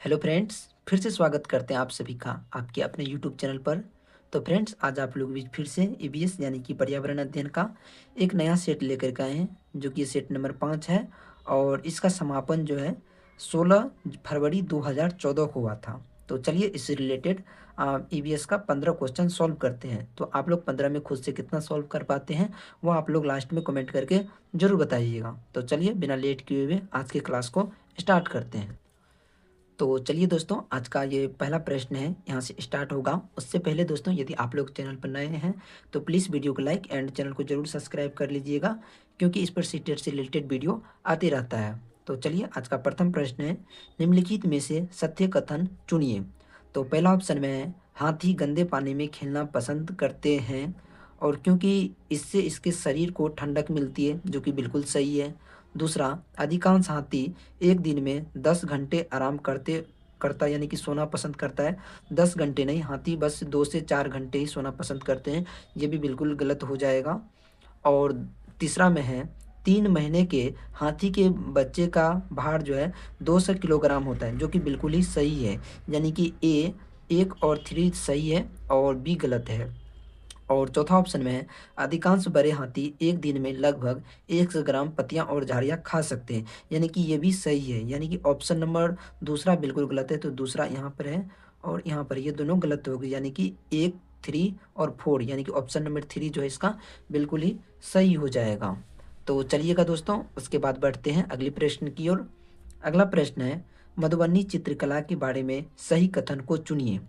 Hello friends, फिर से स्वागत करते हैं आप सभी का आपके अपने यूट्यूब चैनल पर। तो फ्रेंड्स, आज आप लोग भी फिर से ईवीएस यानी कि पर्यावरण अध्ययन का एक नया सेट लेकर के आए हैं, जो कि सेट नंबर 5 है। और इसका समापन जो है 16 फरवरी 2014 को हुआ था। तो चलिए इससे रिलेटेड ईवीएस का 15 क्वेश्चन सॉल्व करते हैं। तो आप लोग 15 में खुद से कितना सॉल्व कर पाते हैं वो आप लोग लास्ट में कमेंट करके ज़रूर बताइएगा। तो चलिए बिना लेट किए हुए आज के क्लास को स्टार्ट करते हैं। तो चलिए दोस्तों, आज का ये पहला प्रश्न है, यहाँ से स्टार्ट होगा। उससे पहले दोस्तों, यदि आप लोग चैनल पर नए हैं तो प्लीज़ वीडियो को लाइक एंड चैनल को ज़रूर सब्सक्राइब कर लीजिएगा, क्योंकि इस पर सीटेट से रिलेटेड वीडियो आते रहता है। तो चलिए, आज का प्रथम प्रश्न है, निम्नलिखित में से सत्य कथन चुनिए। तो पहला ऑप्शन में है, हाथी गंदे पानी में खेलना पसंद करते हैं और क्योंकि इससे इसके शरीर को ठंडक मिलती है, जो कि बिल्कुल सही है। दूसरा, अधिकांश हाथी एक दिन में 10 घंटे आराम करता यानी कि सोना पसंद करता है। 10 घंटे नहीं, हाथी बस 2 से 4 घंटे ही सोना पसंद करते हैं। ये भी बिल्कुल गलत हो जाएगा। और तीसरा में है, 3 महीने के हाथी के बच्चे का भार जो है 200 किलोग्राम होता है, जो कि बिल्कुल ही सही है। यानी कि ए 1 और 3 सही है और बी गलत है। और चौथा ऑप्शन में है, अधिकांश बड़े हाथी एक दिन में लगभग 100 ग्राम पत्तियां और झाड़ियां खा सकते हैं। यानी कि ये भी सही है। यानी कि ऑप्शन नंबर दूसरा बिल्कुल गलत है। तो दूसरा यहाँ पर है और यहाँ पर ये दोनों गलत हो गए। यानी कि 1, 3 और 4, यानी कि ऑप्शन नंबर 3 जो है इसका बिल्कुल ही सही हो जाएगा। तो चलिएगा दोस्तों, उसके बाद बढ़ते हैं अगले प्रश्न की ओर। अगला प्रश्न है, मधुबनी चित्रकला के बारे में सही कथन को चुनिए।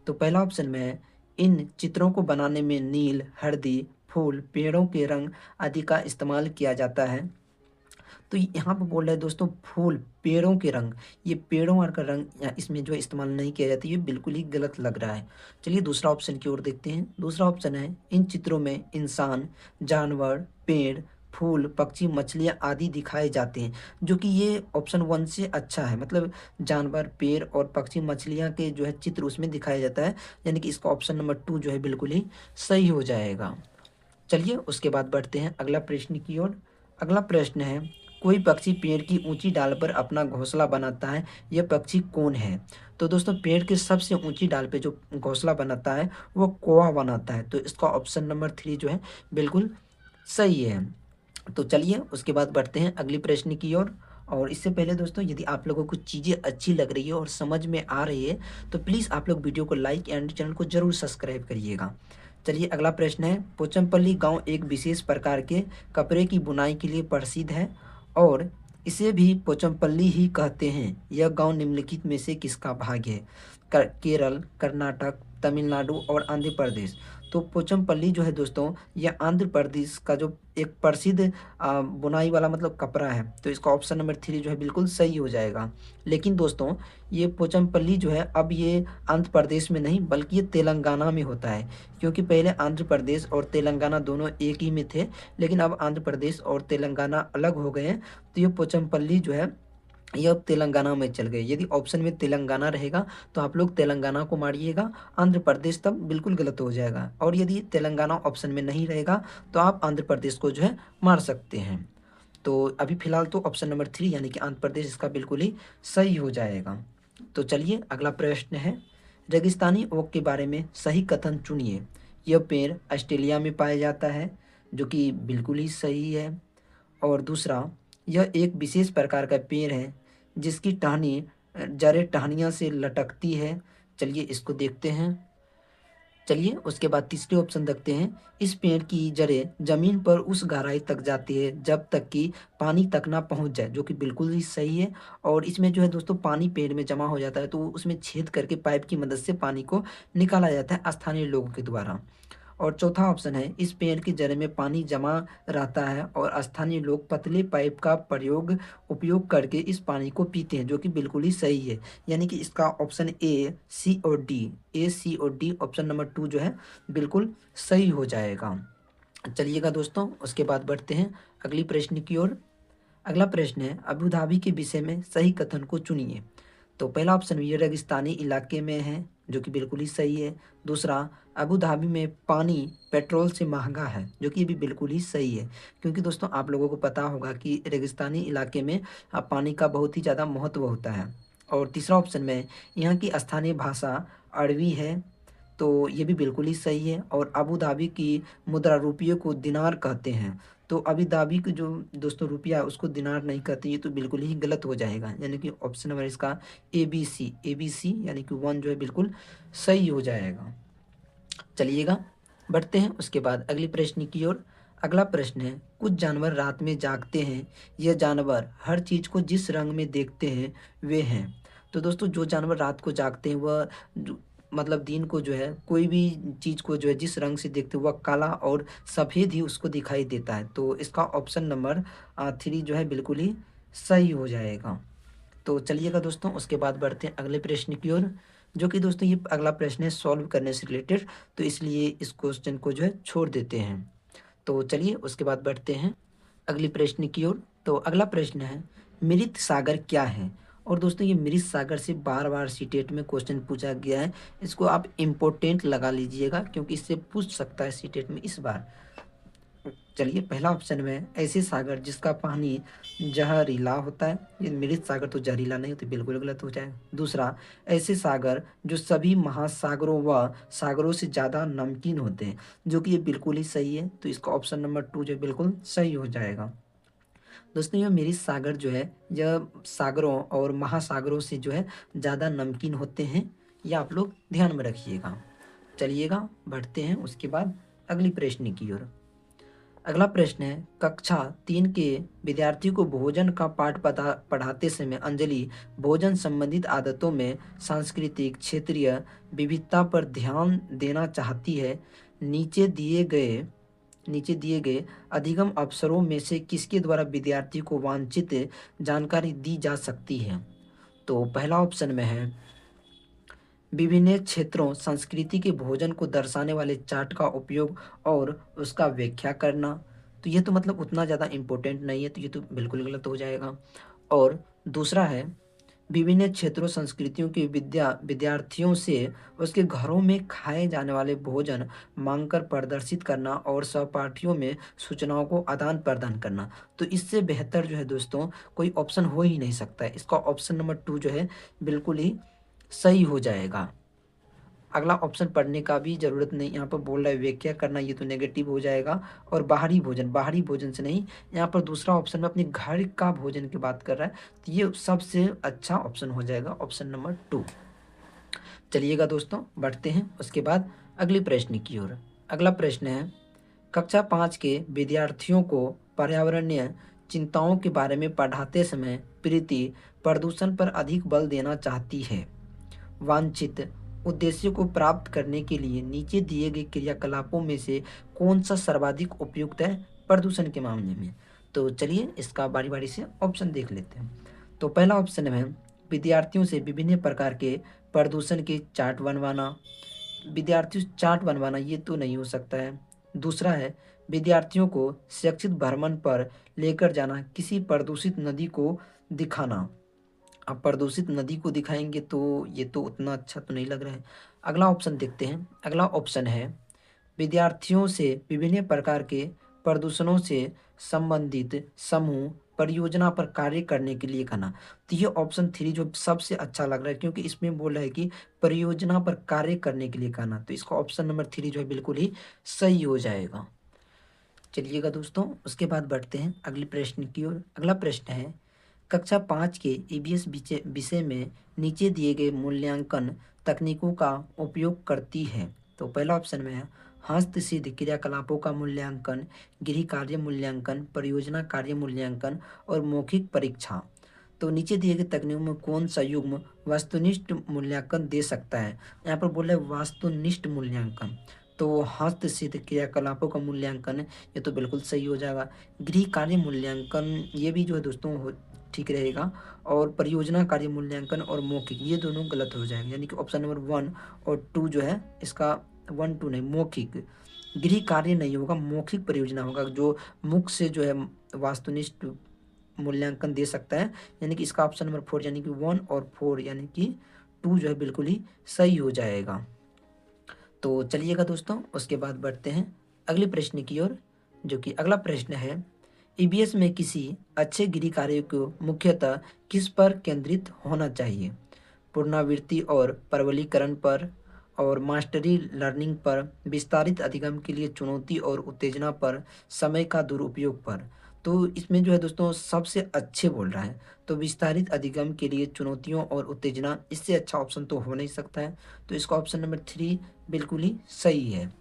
तो पहला ऑप्शन में है, इन चित्रों को बनाने में नील, हल्दी, फूल, पेड़ों के रंग आदि का इस्तेमाल किया जाता है। तो यहाँ पर बोल रहे हैं दोस्तों, फूल, पेड़ों के रंग, ये पेड़ों और का रंग इसमें जो इस्तेमाल नहीं किया जाता, ये बिल्कुल ही गलत लग रहा है। चलिए दूसरा ऑप्शन की ओर देखते हैं। दूसरा ऑप्शन है, इन चित्रों में इंसान, जानवर, पेड़, फूल, पक्षी, मछलियाँ आदि दिखाए जाते हैं, जो कि ये ऑप्शन 1 से अच्छा है। मतलब जानवर, पेड़ और पक्षी, मछलियाँ के जो है चित्र उसमें दिखाया जाता है। यानी कि इसका ऑप्शन नंबर 2 जो है बिल्कुल ही सही हो जाएगा। चलिए उसके बाद बढ़ते हैं अगला प्रश्न की ओर। अगला प्रश्न है, कोई पक्षी पेड़ की ऊंची डाल पर अपना घोंसला बनाता है, यह पक्षी कौन है? तो दोस्तों, पेड़ के सबसे ऊंची डाल पे जो घोंसला बनाता है वो कौवा बनाता है। तो इसका ऑप्शन नंबर 3 जो है बिल्कुल सही है। तो चलिए उसके बाद बढ़ते हैं अगली प्रश्न की ओर। और इससे पहले दोस्तों, यदि आप लोगों को चीज़ें अच्छी लग रही है और समझ में आ रही है तो प्लीज़ आप लोग वीडियो को लाइक एंड चैनल को ज़रूर सब्सक्राइब करिएगा। चलिए अगला प्रश्न है, पोचमपल्ली गांव एक विशेष प्रकार के कपड़े की बुनाई के लिए प्रसिद्ध है और इसे भी पोचमपल्ली ही कहते हैं। यह गांव निम्नलिखित में से किसका भाग है? केरल, कर्नाटक, तमिलनाडु और आंध्र प्रदेश। तो पोचमपल्ली जो है दोस्तों, यह आंध्र प्रदेश का जो एक प्रसिद्ध बुनाई वाला मतलब कपड़ा है। तो इसका ऑप्शन नंबर 3 जो है बिल्कुल सही हो जाएगा। लेकिन दोस्तों, ये पोचमपल्ली जो है अब ये आंध्र प्रदेश में नहीं बल्कि ये तेलंगाना में होता है, क्योंकि पहले आंध्र प्रदेश और तेलंगाना दोनों एक ही में थे, लेकिन अब आंध्र प्रदेश और तेलंगाना अलग हो गए हैं। तो ये पोचमपल्ली जो है ये अब तेलंगाना में चल गए। यदि ऑप्शन में तेलंगाना रहेगा तो आप लोग तेलंगाना को मारिएगा, आंध्र प्रदेश तब बिल्कुल गलत हो जाएगा। और यदि तेलंगाना ऑप्शन में नहीं रहेगा तो आप आंध्र प्रदेश को जो है मार सकते हैं। तो अभी फिलहाल तो ऑप्शन नंबर 3 यानी कि आंध्र प्रदेश इसका बिल्कुल ही सही हो जाएगा। तो चलिए अगला प्रश्न है, रेगिस्तानी ओक के बारे में सही कथन चुनिए। यह पेड़ ऑस्ट्रेलिया में पाया जाता है, जो कि बिल्कुल ही सही है। और दूसरा, यह एक विशेष प्रकार का पेड़ है जिसकी टहनी जड़ें टहनियाँ से लटकती है। चलिए इसको देखते हैं। चलिए उसके बाद तीसरे ऑप्शन देखते हैं, इस पेड़ की जड़ें जमीन पर उस गहराई तक जाती है जब तक कि पानी तक ना पहुंच जाए, जो कि बिल्कुल ही सही है। और इसमें जो है दोस्तों, पानी पेड़ में जमा हो जाता है तो उसमें छेद करके पाइप की मदद से पानी को निकाला जाता है स्थानीय लोगों के द्वारा। और चौथा ऑप्शन है, इस पेड़ की जड़ में पानी जमा रहता है और स्थानीय लोग पतले पाइप का उपयोग करके इस पानी को पीते हैं, जो कि बिल्कुल ही सही है। यानी कि इसका ऑप्शन ए सी और डी ऑप्शन नंबर 2 जो है बिल्कुल सही हो जाएगा। चलिएगा दोस्तों, उसके बाद बढ़ते हैं अगली प्रश्न की ओर। अगला प्रश्न है, अबू धाबी के विषय में सही कथन को चुनिए। तो पहला ऑप्शन ये रेगिस्तानी इलाके में है, जो कि बिल्कुल ही सही है। दूसरा, अबू धाबी में पानी पेट्रोल से महंगा है, जो कि ये भी बिल्कुल ही सही है। क्योंकि दोस्तों, आप लोगों को पता होगा कि रेगिस्तानी इलाके में पानी का बहुत ही ज़्यादा महत्व होता है। और तीसरा ऑप्शन में यहाँ की स्थानीय भाषा अरबी है, तो ये भी बिल्कुल ही सही है। और अबू धाबी की मुद्रा रुपये को दिनार कहते हैं, तो अबू धाबी की जो दोस्तों रुपया है उसको दिनार नहीं कहते, ये तो बिल्कुल ही गलत हो जाएगा, यानी कि ऑप्शन नंबर इसका ए बी सी यानी कि 1 जो है बिल्कुल सही हो जाएगा। चलिएगा बढ़ते हैं उसके बाद अगले प्रश्न की ओर। अगला प्रश्न है, कुछ जानवर रात में जागते हैं, यह जानवर हर चीज को जिस रंग में देखते हैं वे हैं। तो दोस्तों जो जानवर रात को जागते हैं वह मतलब दिन को जो है कोई भी चीज को जो है जिस रंग से देखते हैं वह काला और सफेद ही उसको दिखाई देता है, तो इसका ऑप्शन नंबर 3 जो है बिल्कुल ही सही हो जाएगा। तो चलिएगा दोस्तों उसके बाद बढ़ते हैं अगले प्रश्न की ओर, जो कि दोस्तों ये अगला प्रश्न है सॉल्व करने से रिलेटेड, तो इसलिए इस क्वेश्चन को जो है छोड़ देते हैं। तो चलिए उसके बाद बढ़ते हैं अगले प्रश्न की ओर। तो अगला प्रश्न है, मृत सागर क्या है? और दोस्तों ये मृत सागर से बार बार सीटेट में क्वेश्चन पूछा गया है, इसको आप इम्पोर्टेंट लगा लीजिएगा क्योंकि इससे पूछ सकता है सीटेट में इस बार। चलिए पहला ऑप्शन में ऐसे सागर जिसका पानी जहरीला होता है, ये मृत सागर तो जहरीला नहीं होती, बिल्कुल गलत हो जाए। दूसरा, ऐसे सागर जो सभी महासागरों व सागरों से ज़्यादा नमकीन होते हैं, जो कि ये बिल्कुल ही सही है, तो इसका ऑप्शन नंबर 2 जो बिल्कुल सही हो जाएगा। दोस्तों ये मृत सागर जो है यह सागरों और महासागरों से जो है ज़्यादा नमकीन होते हैं, यह आप लोग ध्यान में रखिएगा। चलिएगा बढ़ते हैं उसके बाद अगली प्रश्न की ओर। अगला प्रश्न है, कक्षा 3 के विद्यार्थियों को भोजन का पाठ पढ़ाते समय अंजलि भोजन संबंधित आदतों में सांस्कृतिक क्षेत्रीय विविधता पर ध्यान देना चाहती है। नीचे दिए गए अधिगम अवसरों में से किसके द्वारा विद्यार्थी को वांछित जानकारी दी जा सकती है? तो पहला ऑप्शन में है विभिन्न क्षेत्रों संस्कृति के भोजन को दर्शाने वाले चार्ट का उपयोग और उसका व्याख्या करना, तो ये तो मतलब उतना ज़्यादा इम्पोर्टेंट नहीं है, तो ये तो बिल्कुल गलत हो जाएगा। और दूसरा है विभिन्न क्षेत्रों संस्कृतियों के विद्यार्थियों से उसके घरों में खाए जाने वाले भोजन मांगकर प्रदर्शित करना और सहपाठियों में सूचनाओं को आदान प्रदान करना, तो इससे बेहतर जो है दोस्तों कोई ऑप्शन हो ही नहीं सकता है, इसका ऑप्शन नंबर 2 जो है बिल्कुल ही सही हो जाएगा। अगला ऑप्शन पढ़ने का भी ज़रूरत नहीं, यहाँ पर बोल रहा है व्याख्या करना, ये तो नेगेटिव हो जाएगा। और बाहरी भोजन से नहीं, यहाँ पर दूसरा ऑप्शन में अपने घर का भोजन की बात कर रहा है, तो ये सबसे अच्छा ऑप्शन हो जाएगा, ऑप्शन नंबर 2। चलिएगा दोस्तों बढ़ते हैं उसके बाद अगले प्रश्न की ओर। अगला प्रश्न है, कक्षा 5 के विद्यार्थियों को पर्यावरणीय चिंताओं के बारे में पढ़ाते समय प्रीति प्रदूषण पर अधिक बल देना चाहती है। वांछित उद्देश्यों को प्राप्त करने के लिए नीचे दिए गए क्रियाकलापों में से कौन सा सर्वाधिक उपयुक्त है प्रदूषण के मामले में? तो चलिए इसका बारी बारी से ऑप्शन देख लेते हैं। तो पहला ऑप्शन है विद्यार्थियों से विभिन्न प्रकार के प्रदूषण के चार्ट बनवाना। विद्यार्थियों से चार्ट बनवाना ये तो नहीं हो सकता है। दूसरा है विद्यार्थियों को शैक्षिक भ्रमण पर लेकर जाना, किसी प्रदूषित नदी को दिखाना। अब प्रदूषित नदी को दिखाएंगे तो ये तो उतना अच्छा तो नहीं लग रहा है। अगला ऑप्शन देखते हैं। अगला ऑप्शन है विद्यार्थियों से विभिन्न प्रकार के प्रदूषणों से संबंधित समूह परियोजना पर कार्य करने के लिए कहना। तो ये ऑप्शन 3 जो सबसे अच्छा लग रहा है, क्योंकि इसमें बोल रहा है कि परियोजना पर कार्य करने के लिए कहना, तो इसका ऑप्शन नंबर 3 जो है बिल्कुल ही सही हो जाएगा। चलिएगा दोस्तों उसके बाद बढ़ते हैं अगले प्रश्न की ओर। अगला प्रश्न है, कक्षा 5 के ईवीएस विषय में नीचे दिए गए मूल्यांकन तकनीकों का उपयोग करती है। तो पहला ऑप्शन में है हस्तसिद्ध क्रियाकलापों का मूल्यांकन, गृह कार्य मूल्यांकन, परियोजना कार्य मूल्यांकन और मौखिक परीक्षा। तो नीचे दिए गए तकनीकों में कौन सा युग्म वस्तुनिष्ठ मूल्यांकन दे सकता है? यहाँ पर बोला है वस्तुनिष्ठ मूल्यांकन, तो हस्तसिद्ध क्रियाकलापों का मूल्यांकन ये तो बिल्कुल सही हो जाएगा। गृह कार्य मूल्यांकन ये भी जो है दोस्तों ठीक रहेगा। और परियोजना कार्य मूल्यांकन और मौखिक ये दोनों गलत हो जाएंगे, यानी कि ऑप्शन नंबर 1 और 2 जो है इसका 1 2 नहीं, मौखिक गृह कार्य नहीं होगा, मौखिक परियोजना होगा जो मुख से जो है वास्तुनिष्ठ मूल्यांकन दे सकता है, यानी कि इसका ऑप्शन नंबर 4 यानी कि 1 और 4 यानी कि 2 जो है बिल्कुल ही सही हो जाएगा। तो चलिएगा दोस्तों उसके बाद बढ़ते हैं अगले प्रश्न की ओर, जो कि अगला प्रश्न है ईवीएस में किसी अच्छे गृह कार्य को मुख्यतः किस पर केंद्रित होना चाहिए? पुनरावृत्ति और परवलीकरण पर और मास्टरी लर्निंग पर, विस्तारित अधिगम के लिए चुनौती और उत्तेजना पर, समय का दुरुपयोग पर। तो इसमें जो है दोस्तों सबसे अच्छे बोल रहा है, तो विस्तारित अधिगम के लिए चुनौतियों और उत्तेजना, इससे अच्छा ऑप्शन तो हो नहीं सकता है। तो इसका ऑप्शन नंबर 3 बिल्कुल ही सही है।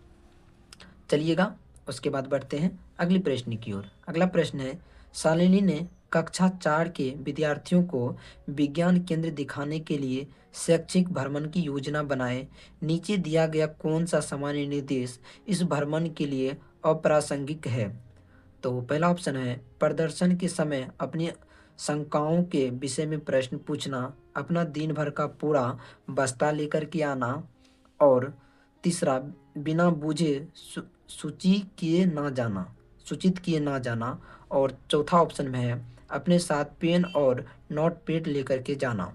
चलिएगा उसके बाद बढ़ते हैं अगले प्रश्न की ओर। अगला प्रश्न है, शालिनी ने कक्षा 4 के विद्यार्थियों को विज्ञान केंद्र दिखाने के लिए शैक्षिक भ्रमण की योजना बनाए। नीचे दिया गया कौन सा सामान्य निर्देश इस भ्रमण के लिए अप्रासंगिक है? तो पहला ऑप्शन है प्रदर्शन के समय अपनी शंकाओं के विषय में प्रश्न पूछना, अपना दिन भर का पूरा बस्ता लेकर के आना, और तीसरा बिना बूझे सूचित किए ना जाना, और चौथा ऑप्शन में है अपने साथ पेन और नोट पैड लेकर के जाना।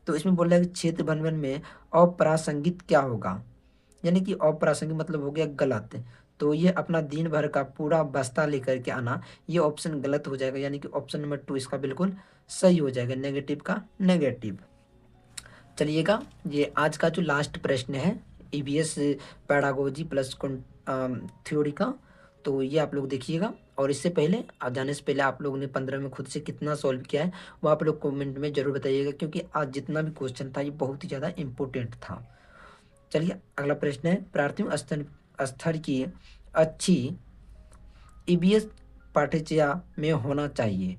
तो इसमें बोल रहा है कि क्षेत्र भ्रमण में अप्रासंगिक क्या होगा, यानी कि अप्रासंगिक मतलब हो गया गलत। तो ये अपना दिन भर का पूरा बस्ता लेकर के आना, ये ऑप्शन गलत हो जाएगा, यानी कि ऑप्शन नंबर 2 इसका बिल्कुल सही हो जाएगा, नेगेटिव का नेगेटिव। चलिएगा ये आज का जो लास्ट प्रश्न है ईवीएस पैडागोजी प्लस थ्योरी का, तो ये आप लोग देखिएगा। और इससे पहले आप जाने से पहले आप लोगों ने 15 में खुद से कितना सॉल्व किया है वो आप लोग कमेंट में जरूर बताइएगा, क्योंकि आज जितना भी क्वेश्चन था ये बहुत ही ज़्यादा इम्पोर्टेंट था। चलिए अगला प्रश्न है, प्राथमिक स्तर की अच्छी ईवीएस पाठ्यचर्या में होना चाहिए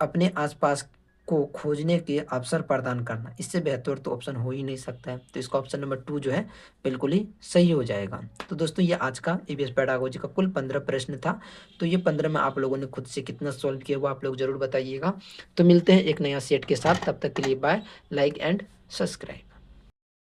अपने आसपास को खोजने के अवसर प्रदान करना। इससे बेहतर तो ऑप्शन हो ही नहीं सकता है। तो इसका ऑप्शन नंबर 2 जो है बिल्कुल ही सही हो जाएगा। तो दोस्तों ये आज का ईवीएस पेडागोजी का कुल 15 प्रश्न था। तो ये 15 में आप लोगों ने खुद से कितना सॉल्व किया वो आप लोग जरूर बताइएगा। तो मिलते हैं एक नया सेट के साथ, तब तक के लिए बाय, लाइक एंड सब्सक्राइब।